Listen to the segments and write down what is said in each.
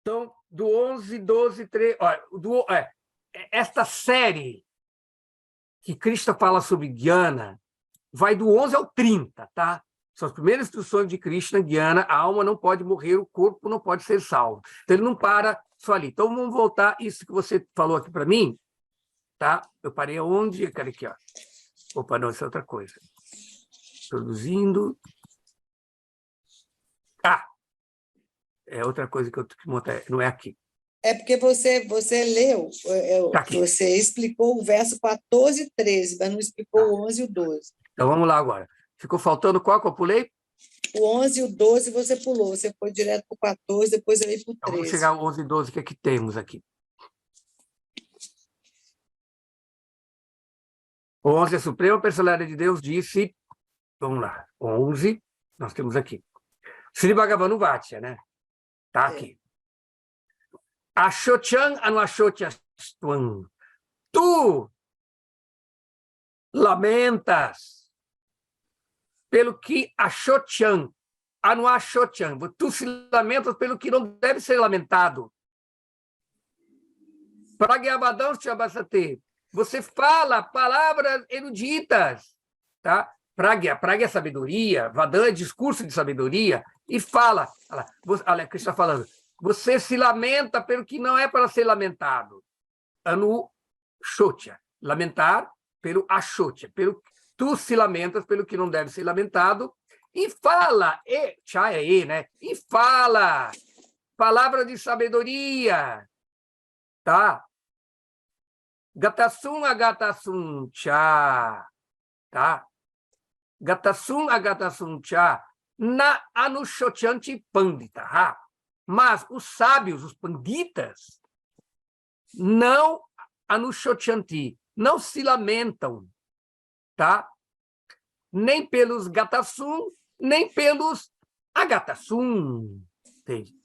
Então, do 11, 12, 13... Olha, esta série que Krishna fala sobre Gyana vai do 11 ao 30, tá? São as primeiras instruções de Krishna, Gyana, a alma não pode morrer, o corpo não pode ser salvo. Então, ele não para só ali. Então, vamos voltar, isso que você falou aqui para mim, tá? Eu parei aonde? Eu quero aqui, ó. Opa, não, isso é outra coisa. Produzindo. Ah! É outra coisa que eu tenho que montar, não é aqui. É porque você leu, Tá aqui. você explicou o verso 14 e 13, mas não explicou o 11 e o 12. Então, vamos lá agora. Ficou faltando qual que eu pulei? O 11 e o 12 você pulou, você foi direto para o 14, depois eu ia para o Então, vamos 13. chegar ao 11 e 12, que é que temos aqui. O 11, a Suprema Personalidade de Deus disse, vamos lá, 11, nós temos aqui. Sri Bhagavan Vatya, né? Tá aqui. Ashochan anuashochyastvam. Tu lamentas pelo que ashochan, anuashochan. Tu se lamentas pelo que não deve ser lamentado. Pragyavadam Chabasate. Você fala palavras eruditas, tá? Pragya é sabedoria, Vadan é discurso de sabedoria, e fala, olha, que está falando, você se lamenta pelo que não é para ser lamentado. Anu Shotya, lamentar pelo Ashotya, tu se lamentas pelo que não deve ser lamentado, e fala, Cha é né? E fala, palavra de sabedoria, tá? Gatasum agatasum cha, tá? Gatasum agatasum cha, na anushochanti pandita. Mas os sábios, os panditas, não anushochanti, não se lamentam, tá? Nem pelos gatasum, nem pelos agatasum. Entende?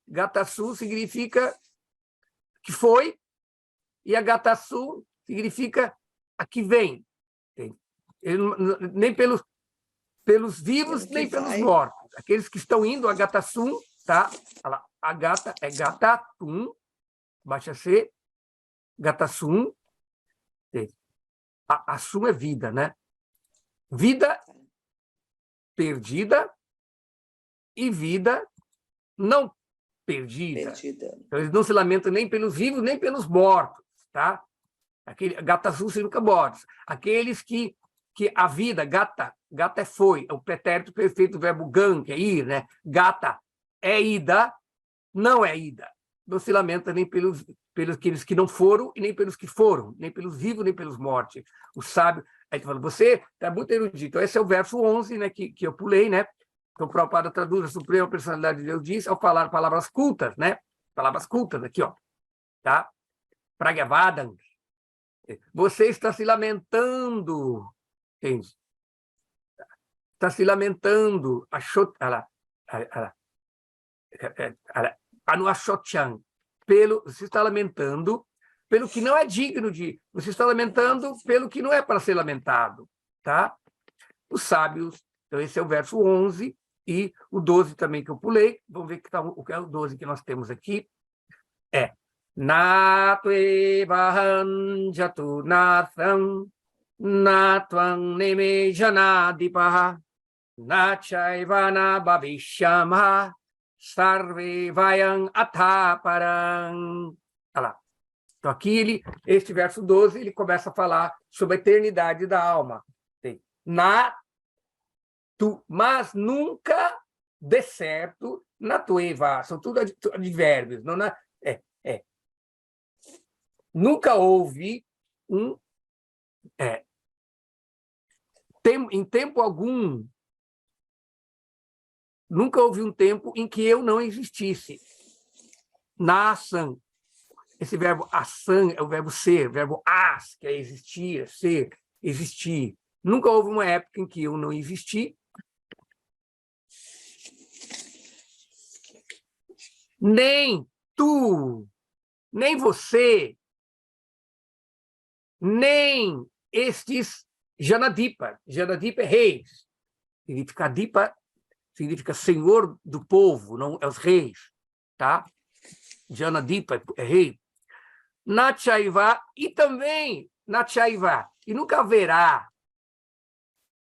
Gatasum significa que foi, e a Gatassu significa a que vem. Nem pelos vivos, nem pelos mortos. Aqueles que estão indo, a Gatassu, tá? A gata é Gatatum, baixa C, Gatassum. A sum é vida, né? Vida perdida e vida não perdida. Então, eles não se lamentam nem pelos vivos, nem pelos mortos, tá? Gata azul significa mortos. Aqueles que a vida, gata é foi, é o pretérito perfeito do verbo gan, que é ir, né? Gata é ida, não é ida. Não se lamenta nem pelos aqueles que não foram, e nem pelos que foram, nem pelos vivos, nem pelos mortos. O sábio, aí fala, você está muito erudito. Então, esse é o verso 11, né, que eu pulei, né? Então, o Prabhupada traduz a Suprema Personalidade de Deus diz, ao falar palavras cultas, né? Palavras cultas, aqui, ó. Tá? Pragyavadam. Você está se lamentando, entende? Está se lamentando. Anuashochan. Você está lamentando pelo que não é digno de... Você está lamentando pelo que não é para ser lamentado, tá? Os sábios, então esse é o verso 11, e o 12 também que eu pulei. Vamos ver o que é o 12 que nós temos aqui. Natve vahanjatu natham natvam neme janadipaha nachaivana bhavishyama sarve vayam athaparam. Olha lá. Então, aqui, este verso 12, ele começa a falar sobre a eternidade da alma. Mas nunca dê certo na tueva. São tudo advérbios. Não nunca houve em tempo algum, nunca houve um tempo em que eu não existisse. Na ação. Esse verbo ação é o verbo ser, o verbo as, que é existir, ser, existir. Nunca houve uma época em que eu não existi. Nem tu, nem você, nem estes Janadipa. Janadipa é reis. Significa Dipa, significa senhor do povo, não é os reis, tá? Janadipa é rei. Nachaiva, e também Nachaiva, e nunca haverá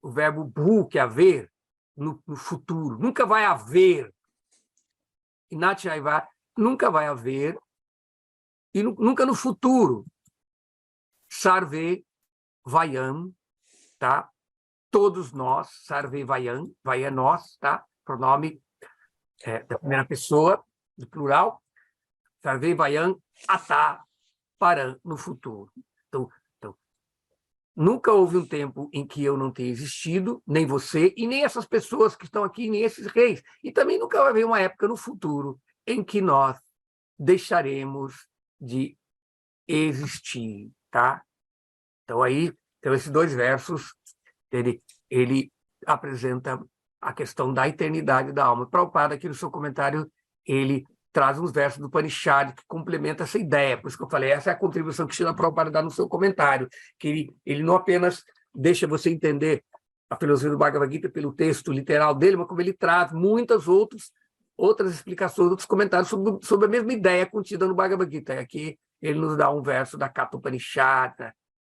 o verbo bhu, que é haver, no futuro, nunca vai haver. E Nachaiva, nunca vai haver, e nunca no futuro. Sarve Vayam, tá? Todos nós, Sarve Vayam, vai é nós, tá? Pronome da primeira pessoa, do plural. Sarve Vayam, atá, param, no futuro. Então, nunca houve um tempo em que eu não tenha existido, nem você, e nem essas pessoas que estão aqui, nem esses reis. E também nunca vai haver uma época no futuro em que nós deixaremos de existir, tá? Então, esses 2 versos, ele apresenta a questão da eternidade da alma. Prabhupada, aqui no seu comentário, ele traz uns versos do Upanishad que complementa essa ideia. Por isso que eu falei, essa é a contribuição que Srila Prabhupada dá no seu comentário, que ele não apenas deixa você entender a filosofia do Bhagavad Gita pelo texto literal dele, mas como ele traz muitas outras explicações, outros comentários sobre a mesma ideia contida no Bhagavad Gita. Aqui ele nos dá um verso da Katha Upanishad,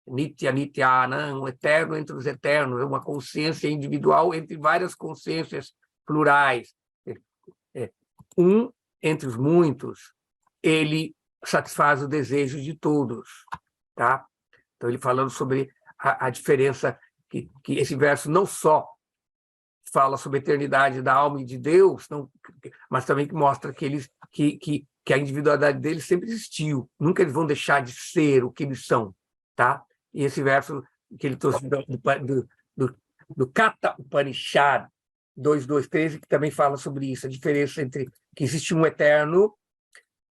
Nitya Nityanam, um eterno entre os eternos, uma consciência individual entre várias consciências plurais. Um entre os muitos, ele satisfaz o desejo de todos, tá? Então, ele falando sobre a diferença, que esse verso não só fala sobre a eternidade da alma e de Deus, mas também que mostra que a individualidade deles sempre existiu, nunca eles vão deixar de ser o que eles são, tá? E esse verso que ele trouxe do Katha Upanishad 2.2.13, que também fala sobre isso, a diferença entre que existe um eterno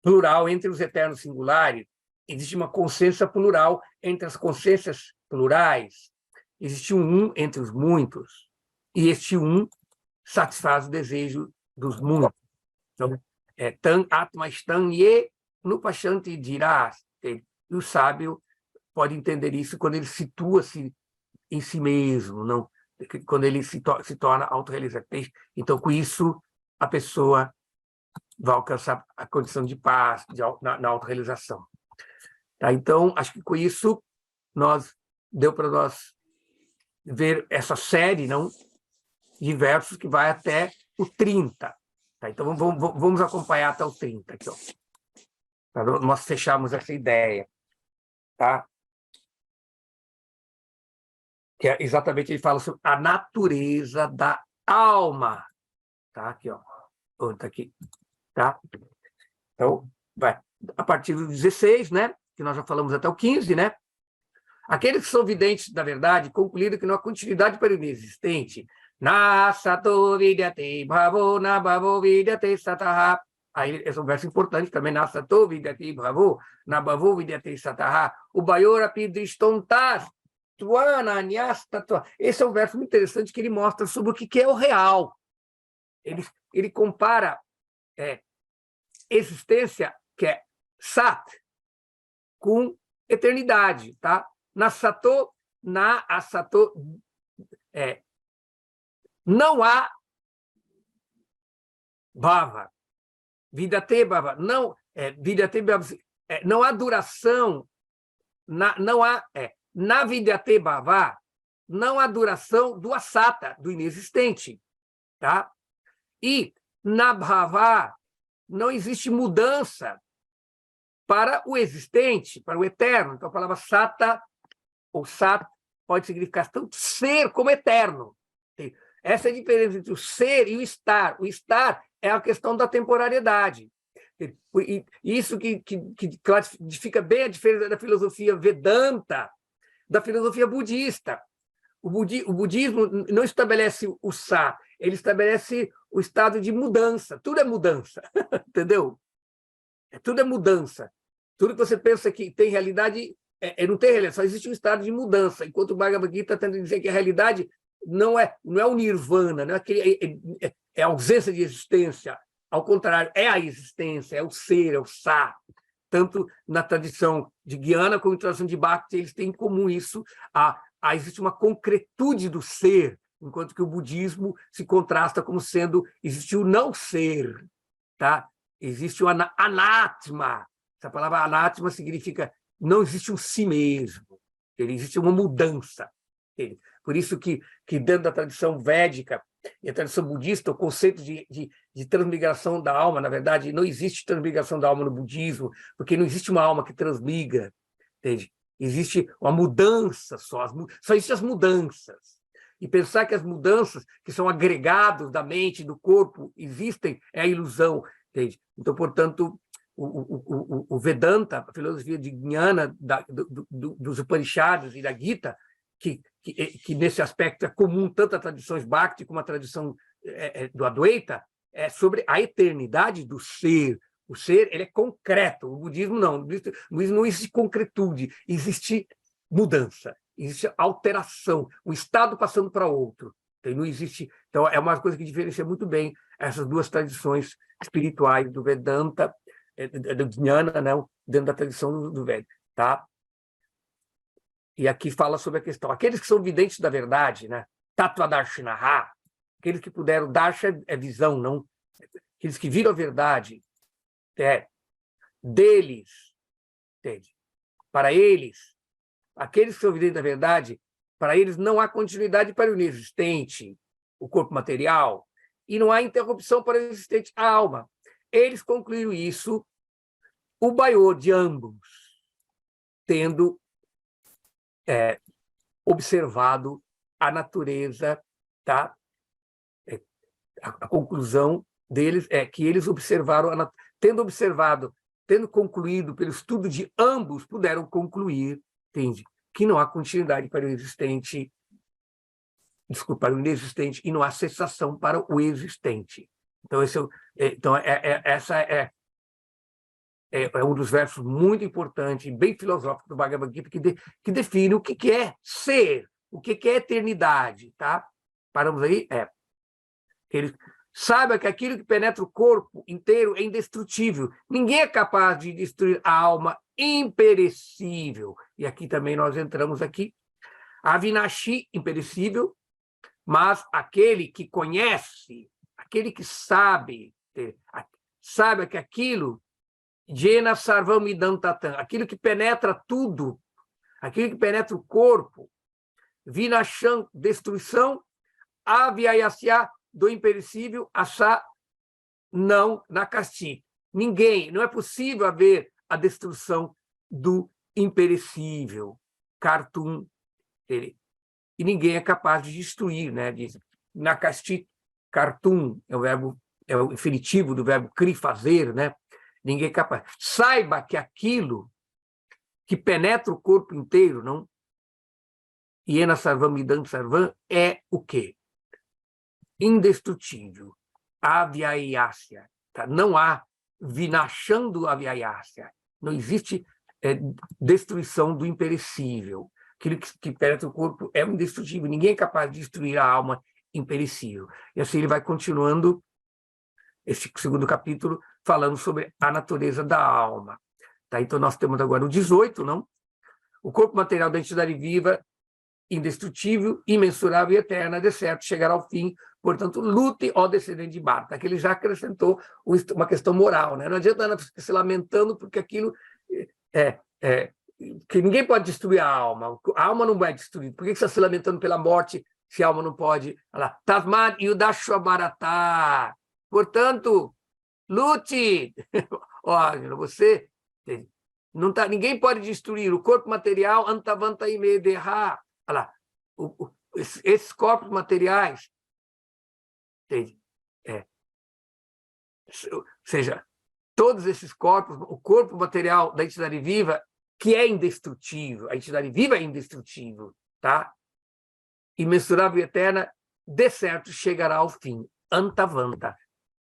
plural entre os eternos singulares, existe uma consciência plural entre as consciências plurais, existe um entre os muitos, e este um satisfaz o desejo dos muitos. Então, tan atmastan ye nupashanti dirás. E o sábio pode entender isso quando ele situa-se em si mesmo, não, quando ele se torna autorrealizado. Então, com isso, a pessoa vai alcançar a condição de paz, na autorrealização. Tá? Então, acho que com isso deu para nós ver essa série, não, de versos que vai até o 30. Tá? Então, vamos acompanhar até o 30 aqui, ó, para nós fecharmos essa ideia. Tá? Que é exatamente, ele fala sobre a natureza da alma. Tá? Aqui, ó. Tá aqui. Tá? Então, vai. A partir do 16, né? Que nós já falamos até o 15, né? Aqueles que são videntes da verdade concluíram que não há continuidade para o inexistente. Na sato vidyate bhavo, na bhavo vidyate sataha. Aí, esse é um verso importante também. Na sato vidyate bhavo, na bhavo vidyate sataha. O Bayora pidristontas. Esse é um verso muito interessante que ele mostra sobre o que é o real. Ele compara existência, que é sat, com eternidade. Tá? Na asato, não há bhava. Vidyate bhava. Vidyate bhava. Não há duração. Não há... Na Vidyate Bhava, não há duração do asata, do inexistente. Tá? E na Bhava, não existe mudança para o existente, para o eterno. Então, a palavra sata ou sat pode significar tanto ser como eterno. Essa é a diferença entre o ser e o estar. O estar é a questão da temporariedade. E isso que classifica bem a diferença da filosofia Vedanta da filosofia budista. O budismo não estabelece o sa, ele estabelece o estado de mudança. Tudo é mudança, entendeu? Tudo é mudança. Tudo que você pensa que tem realidade, não tem realidade, só existe um estado de mudança. Enquanto o Bhagavad Gita está tentando dizer que a realidade não é o nirvana, não é a ausência de existência. Ao contrário, é a existência, é o ser, é o sa. Tanto na tradição de Gyana como na tradição de Bhakti, eles têm em comum isso. Existe uma concretude do ser, enquanto que o budismo se contrasta como sendo, existe o não ser, tá? Existe o anatma. Essa palavra anatma significa não existe um si mesmo, existe uma mudança. Por isso que dentro da tradição védica e a tradição budista, o conceito de transmigração da alma, na verdade, não existe transmigração da alma no budismo, porque não existe uma alma que transmigra, entende? Existe uma mudança só existem as mudanças. E pensar que as mudanças, que são agregados da mente, do corpo, existem, é a ilusão, entende? Então, portanto, o Vedanta, a filosofia de Jnana, dos Upanishads e da Gita, que nesse aspecto é comum tanto a tradições Bhakti como a tradição do Advaita, é sobre a eternidade do ser. O ser, ele é concreto. O budismo não. No budismo não existe concretude, existe mudança, existe alteração, um estado passando para outro. Então, não existe. Então, é uma coisa que diferencia muito bem essas duas tradições espirituais do Vedanta, do Jnana, não, dentro da tradição do Veda, tá? E aqui fala sobre a questão. Aqueles que são videntes da verdade, né? Tattvadarshinaha, aqueles que puderam, darsha é visão, não? Aqueles que viram a verdade, deles, entende? Para eles, aqueles que são videntes da verdade, para eles não há continuidade para o inexistente, o corpo material, e não há interrupção para o existente, a alma. Eles concluíram isso, o baiô de ambos, tendo observado a natureza, tá? A conclusão deles é que eles observaram, tendo concluído pelo estudo de ambos, puderam concluir, entende? Que não há continuidade para o existente, desculpa, para o inexistente, e não há cessação para o existente. Então, essa é um dos versos muito importantes, bem filosóficos do Bhagavad Gita, que define o que é ser, o que é eternidade, tá? Paramos aí? Ele saiba que aquilo que penetra o corpo inteiro é indestrutível. Ninguém é capaz de destruir a alma imperecível. E aqui também nós entramos aqui. Avinashi, imperecível, mas aquele que conhece, aquele que sabe, saiba que aquilo Jena sarvam idantatan, aquilo que penetra tudo, aquilo que penetra o corpo, vinasham, destruição, avyayasya, do imperecível, achar não nakasti. Ninguém, não é possível haver a destruição do imperecível, cartoon, e ninguém é capaz de destruir, né? Diz nakasti, cartoon, é o infinitivo do verbo kri, fazer, né? Ninguém é capaz. Saiba que aquilo que penetra o corpo inteiro, não? Iena sarvam idam sarvam, é o quê? Indestrutível. Avyayasya. Tá? Não há vinachando avyayasya. Não existe destruição do imperecível. Aquilo que penetra o corpo é indestrutível. Ninguém é capaz de destruir a alma imperecível. E assim ele vai continuando esse segundo capítulo, falando sobre a natureza da alma. Tá? Então, nós temos agora o 18, não? O corpo material da entidade viva, indestrutível, imensurável e eterna, de certo, chegará ao fim. Portanto, lute, ó descendente de Bharata. Aqui ele já acrescentou uma questão moral, né? Não adianta nada ficar se lamentando, porque aquilo que ninguém pode destruir a alma. A alma não vai destruir. Por que você está se lamentando pela morte se a alma não pode? Olha lá, Tasmad Yudashwabarata. Portanto, lute. Olha, você não tá, ninguém pode destruir o corpo material. Antavanta imedeha. Olha lá, esses corpos materiais, ou seja, todos esses corpos, o corpo material da entidade viva, que é indestrutível, a entidade viva é indestrutível, tá? Imensurável e eterna, de certo chegará ao fim. Antavanta.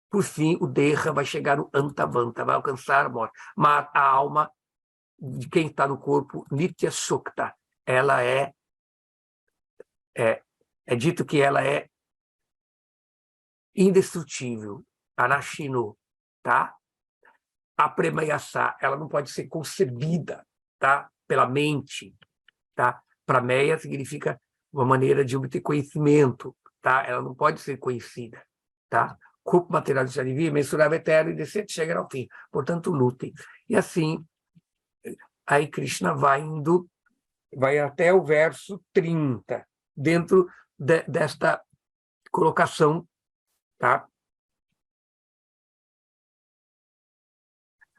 Por fim, o Deha vai chegar no Antavanta, vai alcançar a morte. Mas a alma de quem está no corpo, Nitya Sukta, ela é dito que ela é indestrutível, Anashino, tá? A Premayasa, ela não pode ser concebida, tá? Pela mente, tá? Prameya significa uma maneira de obter conhecimento, tá? Ela não pode ser conhecida, tá? Corpo material de Janivia, mensurável, eterno e decente, chega ao fim. Portanto, lutem. E assim, aí Krishna vai até o verso 30, dentro desta colocação, tá?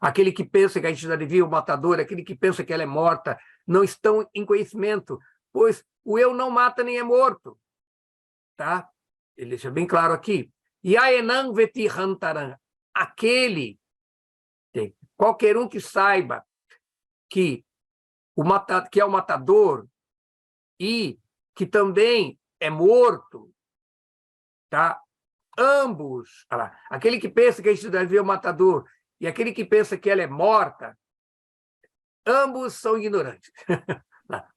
Aquele que pensa que a entidade viva é o matador, aquele que pensa que ela é morta, não estão em conhecimento, pois o eu não mata nem é morto. Tá? Ele deixa bem claro aqui. Yaenam vetihantaram. Aquele, qualquer um que saiba que, que é o matador e que também é morto, tá? Ambos, olha lá, aquele que pensa que a entidade viva é o matador e aquele que pensa que ela é morta, ambos são ignorantes.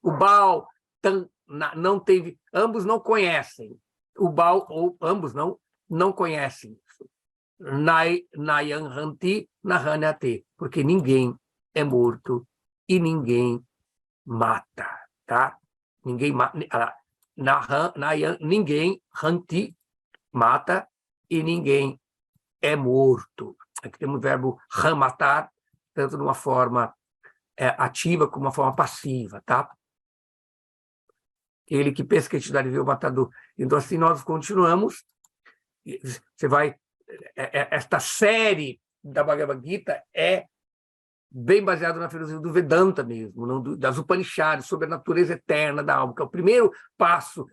O Baal não teve, ambos não conhecem. O Baal, ou ambos não conhecem isso. Nayan Hanti, Nahanyate, porque ninguém é morto e ninguém mata, tá? Ninguém mata, ninguém Hanti mata e ninguém é morto. Aqui temos o verbo matar, tanto numa forma ativa como uma forma passiva, tá? Ele que pensa que a entidade viu o matador. Então, assim, nós continuamos. Você vai... Esta série da Bhagavad Gita é bem baseada na filosofia do Vedanta mesmo, não das Upanishads, sobre a natureza eterna da alma, que é o primeiro passo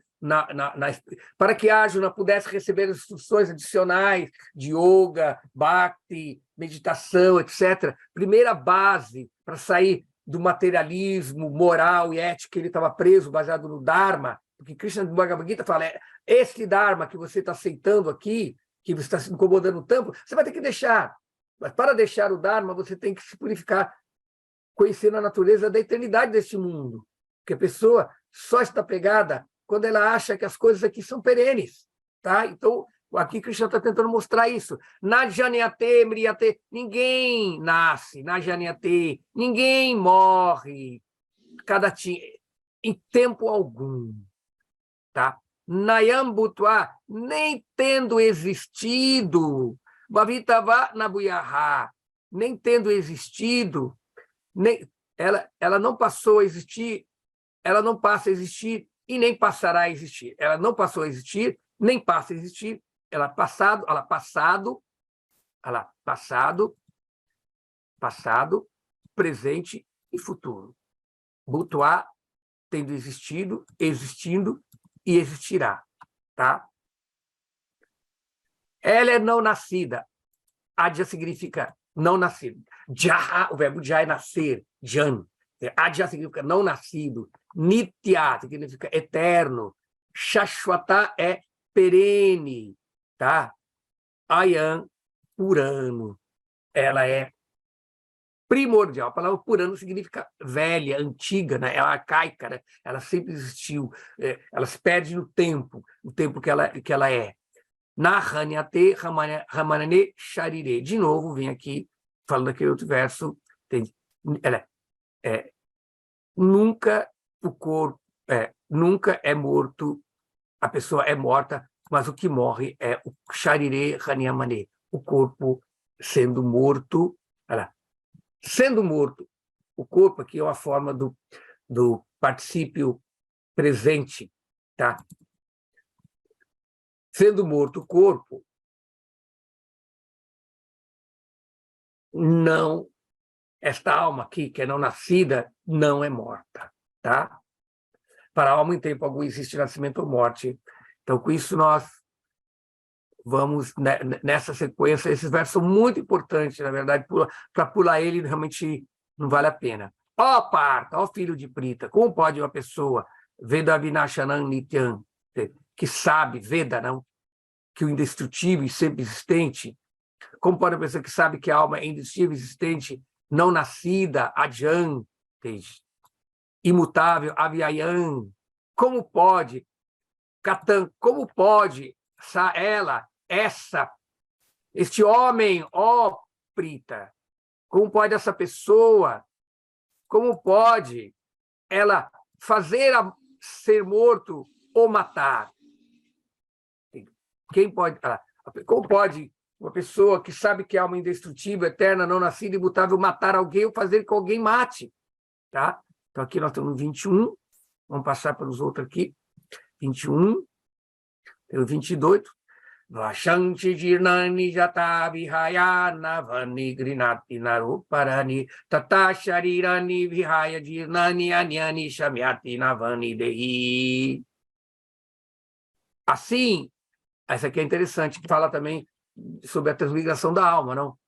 para que a Arjuna pudesse receber instruções adicionais de yoga, bhakti, meditação, etc. Primeira base para sair do materialismo moral e ético que ele estava preso, baseado no Dharma, porque Krishna do Bhagavad Gita fala, esse Dharma que você está aceitando aqui, que você está se incomodando tanto, você vai ter que deixar. Mas para deixar o Dharma, você tem que se purificar, conhecendo a natureza da eternidade deste mundo. Porque a pessoa só está pegada quando ela acha que as coisas aqui são perenes. Tá? Então, aqui Krishna está tentando mostrar isso. Na Janyate, Mriyate, ninguém nasce, na Janyate, ninguém morre, em tempo algum. Tá? Nayambutwa, nem tendo existido, Bhavitava Nabuyaha, nem tendo existido, ela não passou a existir, ela não passa a existir e nem passará a existir. Ela não passou a existir, nem passa a existir. Ela passado, presente e futuro. Bhutva, tendo existido, existindo e existirá, tá? Ela é não nascida. Adya significa não nascido. Jaha, o verbo já é nascer, jan. Adya significa não nascido. Nitya significa eterno. Shashwata é perene, tá? Ayam, purano. Ela é primordial. A palavra purano significa velha, antiga, né? Ela é arcaica, né? Ela sempre existiu. Ela se perde no tempo que ela é. Nahanyate Ramanane Sharire. De novo, vem aqui, falando aquele outro verso. Nunca o corpo, nunca é morto, a pessoa é morta, mas o que morre é o Sharire Hanyamane, o corpo sendo morto. Sendo morto, o corpo aqui é uma forma do particípio presente, tá? Sendo morto o corpo, não, esta alma aqui, que é não nascida, não é morta, tá? Para a alma, em tempo algum, existe nascimento ou morte. Então, com isso, nós vamos, nessa sequência, esses versos são muito importantes, na verdade, para pular ele, realmente não vale a pena. Ó Parta, ó filho de Prita, como pode uma pessoa, Veda Vinashanam Nityam, que sabe, Veda, não, que o indestrutível e sempre existente, como pode uma pessoa que sabe que a alma é indestrutível e existente, não nascida, Adjan, imutável, Avyayam, como pode, Katan, como pode este homem, ó Prita, como pode essa pessoa, como pode ela fazer ser morto o matar. Quem pode... Como pode uma pessoa que sabe que é alma indestrutível, eterna, não nascida, imutável, matar alguém ou fazer que alguém mate? Tá? Então, aqui nós estamos no 21. Vamos passar pelos outros aqui. 21. Pelo 22. Vashanti jirnani jata vihaya navani grinati naruparani tata sharirani vihaya jirnani anyani shamyati navani dehi. Assim, essa aqui é interessante, que fala também sobre a transmigração da alma, não?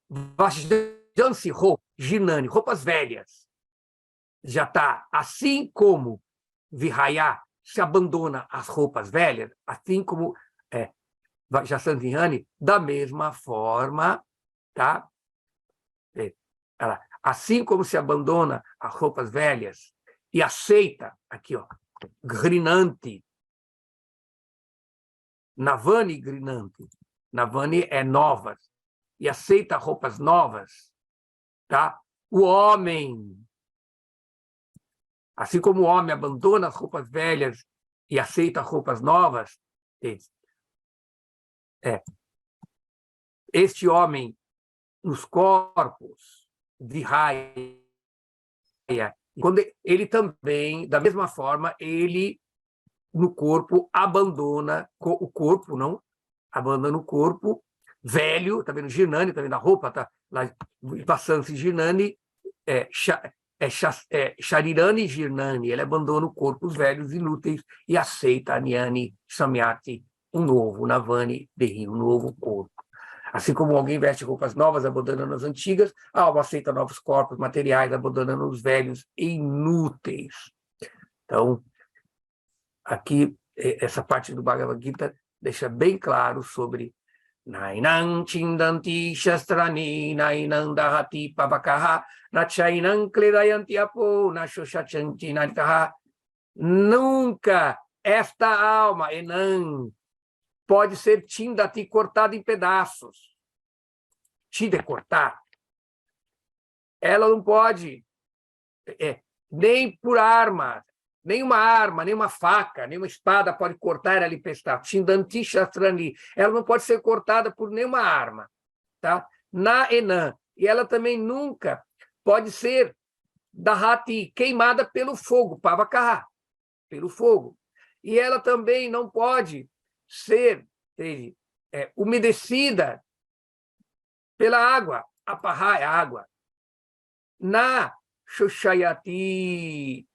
Vajansi ro jirnani, roupas velhas, já está, assim como vihaya se abandona as roupas velhas, assim como Jasandhihani, da mesma forma, tá? Assim como se abandona as roupas velhas e aceita, aqui, ó, Grinanti, Navani Grinanti, Navani é novas, e aceita roupas novas, tá? O homem, assim como o homem abandona as roupas velhas e aceita roupas novas, este homem nos corpos de raia, quando ele também, da mesma forma, ele no corpo abandona o corpo, não? Abandona o corpo velho, tá vendo? Jirnani, tá vendo a roupa, tá lá passando-se Jirnani, Sharirani Jirnani, ele abandona o corpo, os velhos inúteis, e aceita Anyani Samyati, um novo Navani Dehi, um novo corpo. Assim como alguém veste roupas novas, abandonando as antigas, a alma aceita novos corpos materiais, abandonando os velhos e inúteis. Então, aqui, essa parte do Bhagavad Gita deixa bem claro sobre Nainam Chindanti Shastrani, Nainam Dahati Pavakaha, Nachainam Kledayanti Apo, Nashoshachanti Naritaha. Nunca esta alma, Enam, pode ser Tindati, cortada em pedaços. Tinda é cortar. Ela não pode, nem por arma, nenhuma faca, nenhuma espada pode cortar ela em pedaços. Tindanti Shastrani. Ela não pode ser cortada por nenhuma arma. Tá? Na Enam. E ela também nunca pode ser Dahati, queimada pelo fogo, Pavakaha, pelo fogo. E ela também não pode ser umedecida pela água, Apaha é água. Na Shoshayati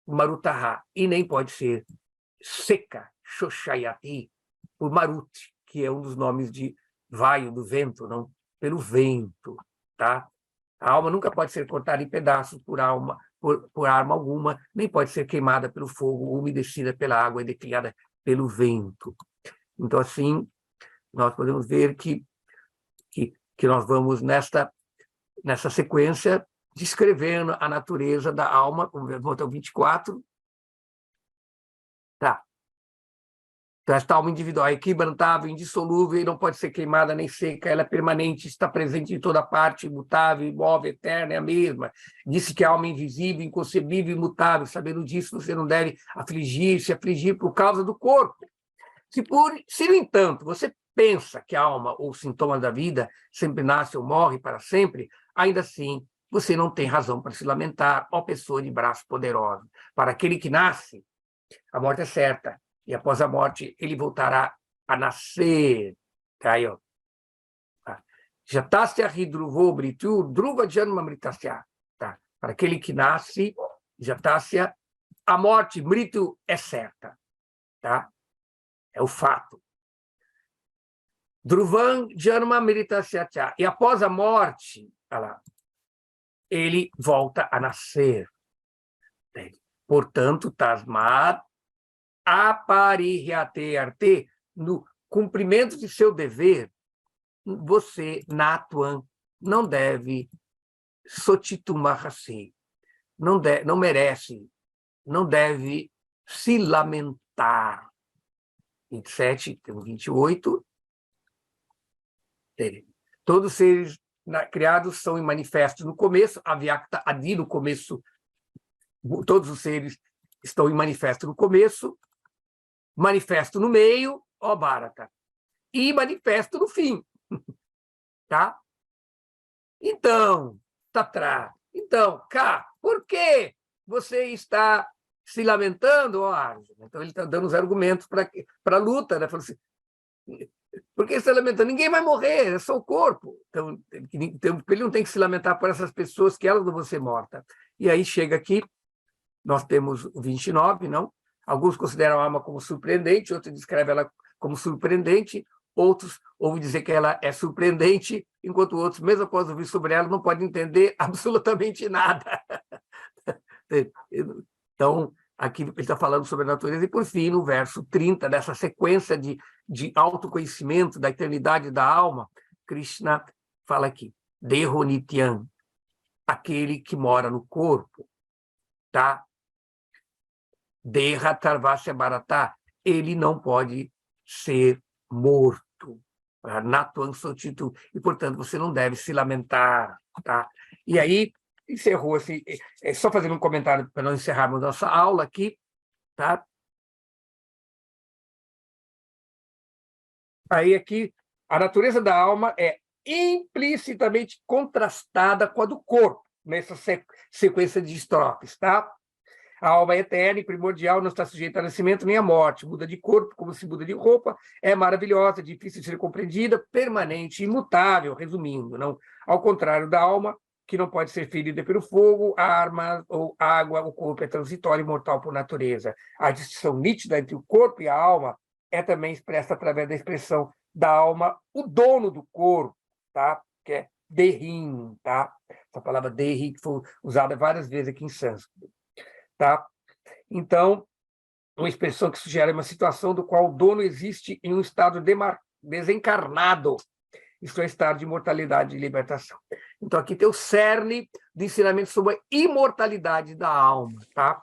Marutaha, e nem pode ser seca, Shoshayati, por Maruti, que é um dos nomes de vaio do vento, não? Pelo vento, tá? A alma nunca pode ser cortada em pedaços por arma alguma, nem pode ser queimada pelo fogo, umedecida pela água e declinada pelo vento. Então, assim, nós podemos ver que nós vamos nessa sequência descrevendo a natureza da alma, vamos ver, até o 24. Tá. Então, esta alma individual é equibrantável, indissolúvel, e não pode ser queimada nem seca, ela é permanente, está presente em toda parte, imutável, imóvel, eterna, é a mesma. Disse que a alma é invisível, inconcebível, imutável. Sabendo disso, você não deve se afligir por causa do corpo. Se, no entanto, você pensa que a alma ou sintomas da vida sempre nasce ou morre para sempre, ainda assim, você não tem razão para se lamentar, ó pessoa de braço poderoso. Para aquele que nasce, a morte é certa, e após a morte ele voltará a nascer. Tá aí, ó. Jatasya hidruvo britu, druva janma mritasya. Tá? Para aquele que nasce, Jatasya, a morte, mritu, é certa. Tá? É o fato. Dhruvam janma mritasya. E após a morte, ele volta a nascer. Portanto, tasmat aparihyate arte, no cumprimento de seu dever, você, Natuan, não deve sotitumahasi, não merece, não deve se lamentar. 27, 28. Todos os seres criados são em manifesto no começo, Avyakta Adi no começo, todos os seres estão em manifesto no começo, manifesto no meio, ó Bharata, e manifesto no fim. Tá? Então, Tatra, então, Cá, por que você está se lamentando, ó Arjuna? Então, ele está dando os argumentos para a luta, né? Falando assim, por que você está lamentando? Ninguém vai morrer, é só o corpo. Então, ele não tem que se lamentar por essas pessoas que elas não vão ser mortas. E aí chega aqui, nós temos o 29, não? Alguns consideram a alma como surpreendente, outros descrevem ela como surpreendente, outros ouvem dizer que ela é surpreendente, enquanto outros, mesmo após ouvir sobre ela, não podem entender absolutamente nada. Então, aqui ele está falando sobre a natureza, e por fim, no verso 30, dessa sequência de autoconhecimento da eternidade da alma, Krishna fala aqui, Deho Nityan, aquele que mora no corpo, tá? Deha Tarvasya Bharata, ele não pode ser morto, Natuan Sotitu, e, portanto, você não deve se lamentar, tá? E aí, encerrou assim, só fazendo um comentário para não encerrarmos nossa aula aqui, tá? Aí aqui, a natureza da alma é implicitamente contrastada com a do corpo, nessa sequência de estrofes, tá? A alma é eterna e primordial, não está sujeita a nascimento nem à morte, muda de corpo como se muda de roupa, é maravilhosa, difícil de ser compreendida, permanente, imutável, resumindo, não? Ao contrário da alma, que não pode ser ferida pelo fogo, arma ou água, o corpo é transitório e mortal por natureza. A distinção nítida entre o corpo e a alma é também expressa através da expressão da alma, o dono do corpo, tá? Que é Dehin, tá? Essa palavra Dehi que foi usada várias vezes aqui em sânscrito, tá? Então, uma expressão que sugere uma situação do qual o dono existe em um estado desencarnado, isso é estado de imortalidade e libertação. Então, aqui tem o cerne do ensinamento sobre a imortalidade da alma, tá?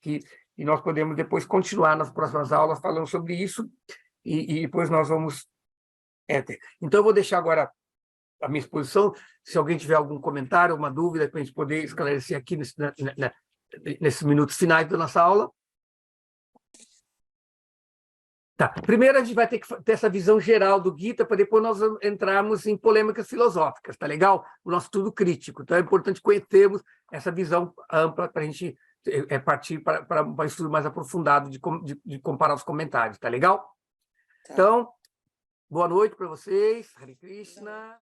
E nós podemos depois continuar nas próximas aulas falando sobre isso, e depois nós vamos... Então, eu vou deixar agora a minha exposição, se alguém tiver algum comentário, uma dúvida, para a gente poder esclarecer aqui nesses minutos finais da nossa aula. Tá. Primeiro, a gente vai ter que ter essa visão geral do Gita, para depois nós entrarmos em polêmicas filosóficas, tá legal? O nosso estudo crítico. Então, é importante conhecermos essa visão ampla para a gente partir para um estudo mais aprofundado de comparar os comentários, tá legal? Tá. Então, boa noite para vocês. Hare Krishna.